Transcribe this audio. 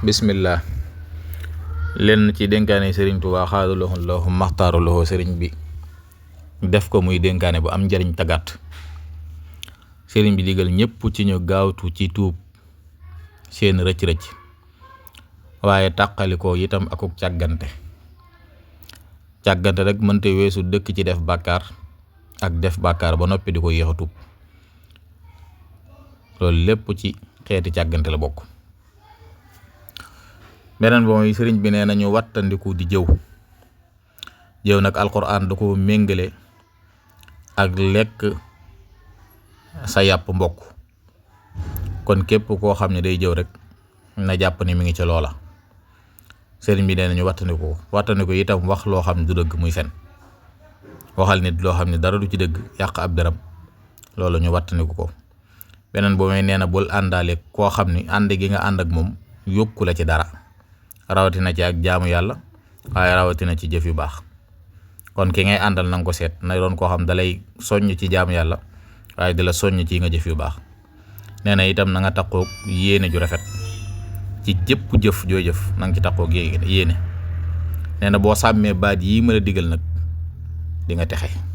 bismillah. lenn ci dénkaane sëriñ Tuubaa xaadalohu lahu maxtaaru lahu sëriñ bi def ko muy dénkaane bu am njariñ tàggat. sëriñ bi digal ñëpp ci ñu gaawtu ci tuub seen rëcc-rëcc waaye tàqalikoo itam akuk càggante rek mënta weesu dëkk ci def bàkkaar ak def bàkkaar ba noppi di ko yéex a tuub. loolu lépp ci xeeti càggante la bokk. beneen ba mooy sëriñ bi nee nañu wattandiku di jëw nag alquran da ko méngale ak lekk sa yàpp mbokk, kon képp koo xam ne day jëw rek na jàpp ni mi ngi ci loola. sëriñ bi nee nañu wattandiku itam wax loo xam ne du dëgg muy fen, waxal nit loo xam ne dara du ci dëgg yàq ab deram, loolu ñu wattandiku ko. beneen boo may nee na bul àndaale koo xam ni ànd gi nga ànd ak moom yokku la ci dara, rawatina ci ak jaamu yàlla waaye rawatina ci jëf yu baax. kon ki ngay àndal na nga ko seet na doon koo xam dalay soññ ci jaamu yàlla waaye di la soññ ci nga jëf yu baax. nee na itam na nga takkoog yéene ju rafet ci jëpp jëf joo jëf na nga ci takkoog yéene. nee na boo sàmmee baat yii ma la digal nag di nga texe.